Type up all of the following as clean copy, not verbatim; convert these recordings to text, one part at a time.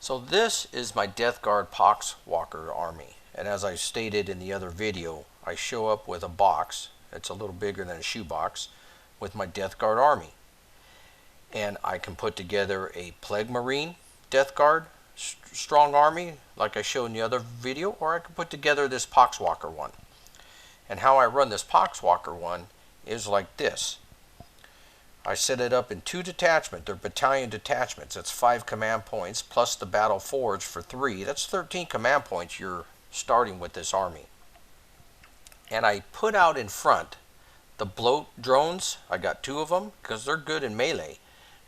So this is my Death Guard Poxwalker army, and as I stated in the other video, I show up with a box. It's a little bigger than a shoebox with my Death Guard army, and I can put together a Plague Marine Death Guard strong army like I showed in the other video, or I can put together this Poxwalker one. And how I run this Poxwalker one is like this. I set it up in 2 detachments. They're battalion detachments. That's 5 command points plus the battle forge for 3. That's 13 command points you're starting with this army. And I put out in front the bloat drones. I got 2 of them because they're good in melee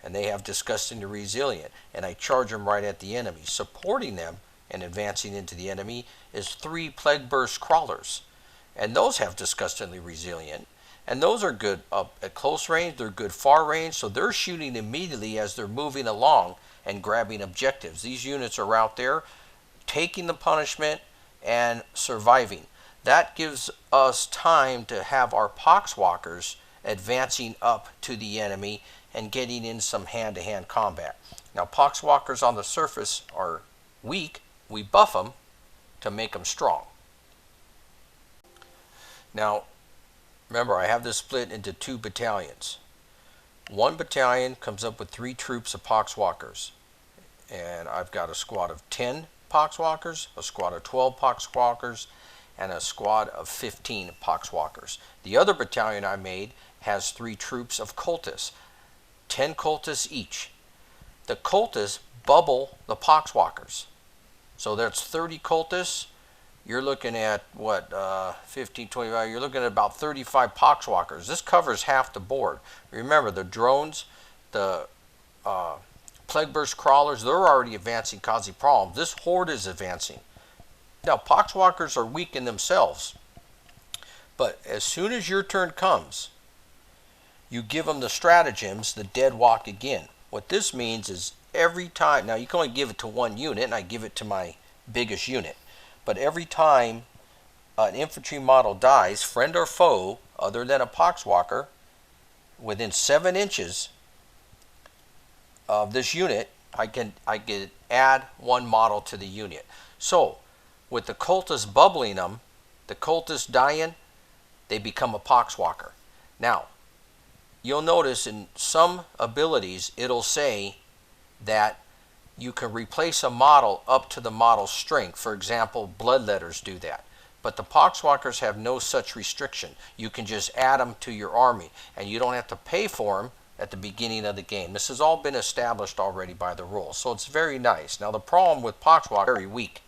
and they have disgustingly resilient, and I charge them right at the enemy. Supporting them and advancing into the enemy is 3 plague burst crawlers, and those have disgustingly resilient. And those are good up at close range, they're good far range, so they're shooting immediately as they're moving along and grabbing objectives. These units are out there taking the punishment and surviving. That gives us time to have our Poxwalkers advancing up to the enemy and getting in some hand-to-hand combat. Now, Poxwalkers on the surface are weak. We buff them to make them strong. Now, remember, I have this split into 2 battalions. 1 battalion comes up with 3 troops of Poxwalkers. And I've got a squad of 10 Poxwalkers, a squad of 12 Poxwalkers, and a squad of 15 Poxwalkers. The other battalion I made has 3 troops of cultists, 10 cultists each. The cultists bubble the Poxwalkers. So that's 30 cultists. You're looking at what, 15, 25, you're looking at about 35 Poxwalkers. This covers half the board. Remember, the drones, the plague burst crawlers, they're already advancing, causing problems. This horde is advancing. Now, Poxwalkers are weak in themselves, but as soon as your turn comes, you give them the stratagems, the dead walk again. What this means is every time, now you can only give it to 1 unit, and I give it to my biggest unit. But every time an infantry model dies, friend or foe, other than a Poxwalker, within 7 inches of this unit, I can add 1 model to the unit. So, with the cultists bubbling them, the cultists dying, they become a Poxwalker. Now, you'll notice in some abilities, it'll say that you can replace a model up to the model's strength. For example, bloodletters do that. But the Poxwalkers have no such restriction. You can just add them to your army, and you don't have to pay for them at the beginning of the game. This has all been established already by the rules, so it's very nice. Now, the problem with Poxwalkers is very weak.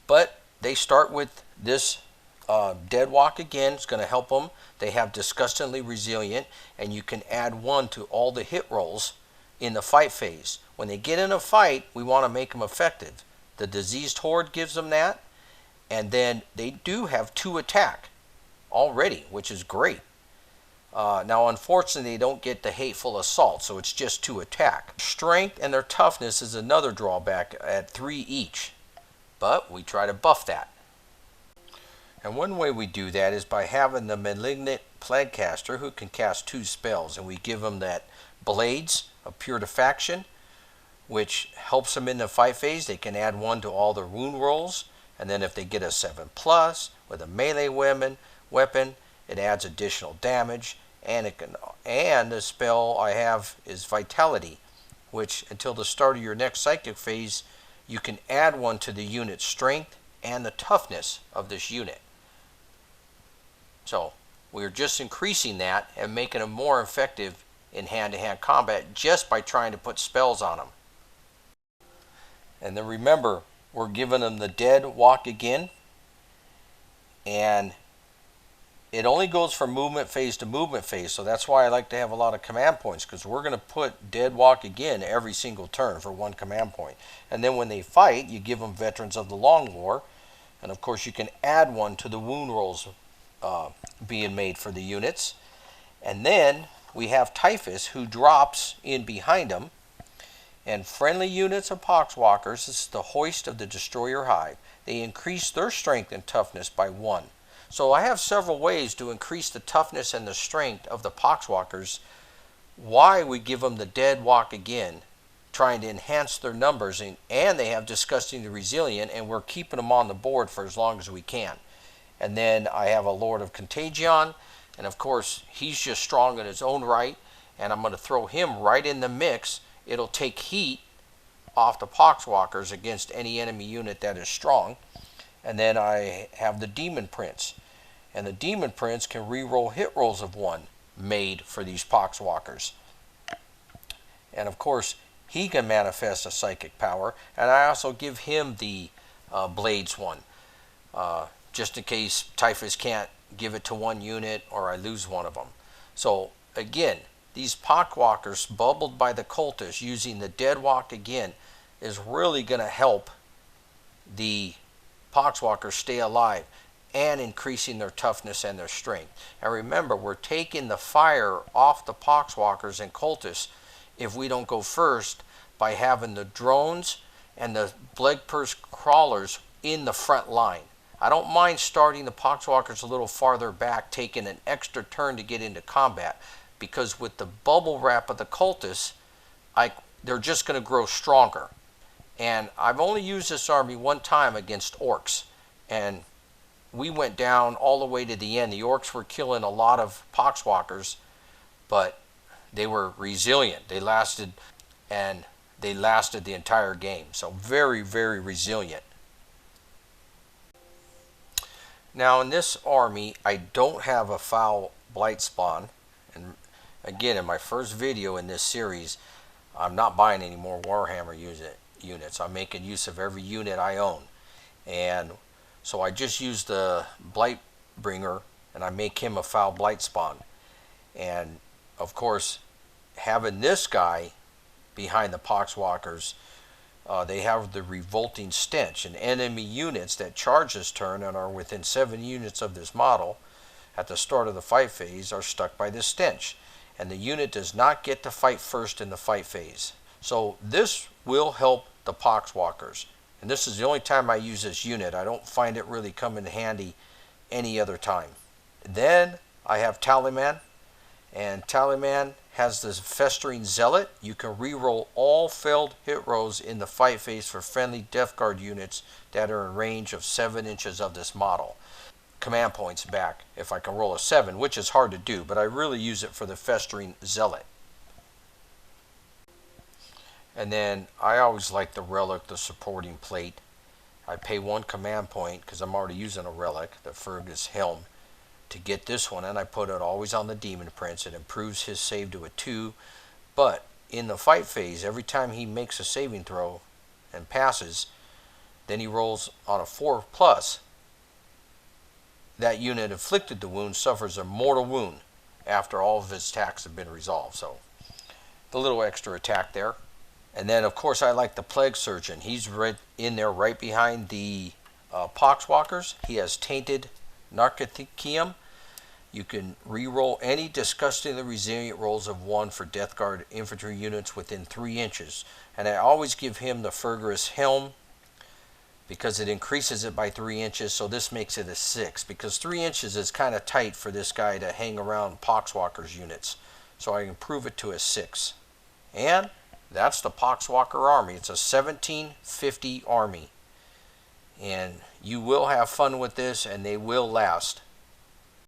But they start with this dead walk again. It's going to help them. They have disgustingly resilient, and you can add 1 to all the hit rolls in the fight phase. When they get in a fight, we want to make them effective. The diseased horde gives them that, and then they do have 2 attack already, which is great. Now, unfortunately, they don't get the hateful assault, so it's just 2 attack. Strength and their toughness is another drawback at 3 each, but we try to buff that. And one way we do that is by having the malignant plague caster who can cast 2 spells, and we give them that blades of purification, which helps them in the fight phase. They can add 1 to all their wound rolls, and then if they get a 7+ with a melee weapon, it adds additional damage. And the spell I have is vitality, which until the start of your next psychic phase, you can add 1 to the unit's strength and the toughness of this unit. So we're just increasing that and making them more effective in hand-to-hand combat just by trying to put spells on them. And then remember, we're giving them the dead walk again, and it only goes from movement phase to movement phase, so that's why I like to have a lot of command points, because we're going to put dead walk again every single turn for 1 command point. And then when they fight, you give them Veterans of the Long War, and of course you can add 1 to the wound rolls being made for the units. And then we have Typhus, who drops in behind them, and friendly units of Poxwalkers, this is the hoist of the Destroyer Hive. They increase their strength and toughness by 1. So I have several ways to increase the toughness and the strength of the Poxwalkers. Why we give them the dead walk again trying to enhance their numbers, and they have disgustingly resilient, and we're keeping them on the board for as long as we can. And then I have a Lord of Contagion, and of course he's just strong in his own right, and I'm going to throw him right in the mix. It'll take heat off the Poxwalkers against any enemy unit that is strong. And then I have the Demon Prince, and the Demon Prince can re-roll hit rolls of 1 made for these Poxwalkers. And of course he can manifest a psychic power, and I also give him the Blades one, just in case Typhus can't give it to one unit or I lose one of them. So again, these Poxwalkers bubbled by the cultists using the Deadwalk again is really going to help the Poxwalkers stay alive and increasing their toughness and their strength. And remember, we're taking the fire off the Poxwalkers and cultists if we don't go first by having the drones and the Plague Purse crawlers in the front line. I don't mind starting the Poxwalkers a little farther back, taking an extra turn to get into combat, because with the bubble wrap of the cultists, they're just going to grow stronger. And I've only used this army one time against orcs, and we went down all the way to the end. The orcs were killing a lot of Poxwalkers, but they were resilient. They lasted, and they lasted the entire game. So very, very resilient. Now in this army, I don't have a foul blight spawn. And again, in my first video in this series, I'm not buying any more Warhammer units. I'm making use of every unit I own. And so I just use the Blight Bringer, and I make him a foul blight spawn. And of course, having this guy behind the Poxwalkers, they have the revolting stench, and enemy units that charge this turn and are within 7 units of this model at the start of the fight phase are stuck by this stench, and the unit does not get to fight first in the fight phase. So this will help the Poxwalkers, and this is the only time I use this unit. I don't find it really come in handy any other time. Then I have Tallyman, and Tallyman has this Festering Zealot. You can reroll all failed hit rolls in the fight phase for friendly Death Guard units that are in range of 7 inches of this model. Command points back if I can roll a 7, which is hard to do, but I really use it for the Festering Zealot. And then I always like the Relic, the supporting plate. I pay 1 command point because I'm already using a Relic, the Fergus Helm, to get this one, and I put it always on the Demon Prince. It improves his save to a 2, but in the fight phase, every time he makes a saving throw and passes, then he rolls on a 4+. That unit inflicted the wound suffers a mortal wound after all of his attacks have been resolved. So the little extra attack there. And then of course I like the Plague Surgeon. He's right in there right behind the Poxwalkers. He has Tainted Narcothecium. You can re-roll any disgustingly resilient rolls of 1 for Death Guard infantry units within 3 inches. And I always give him the Fergus Helm because it increases it by 3 inches, so this makes it a 6. Because 3 inches is kind of tight for this guy to hang around Poxwalkers units. So I improve it to a 6. And that's the Poxwalker army. It's a 1750 army. And you will have fun with this, and they will last.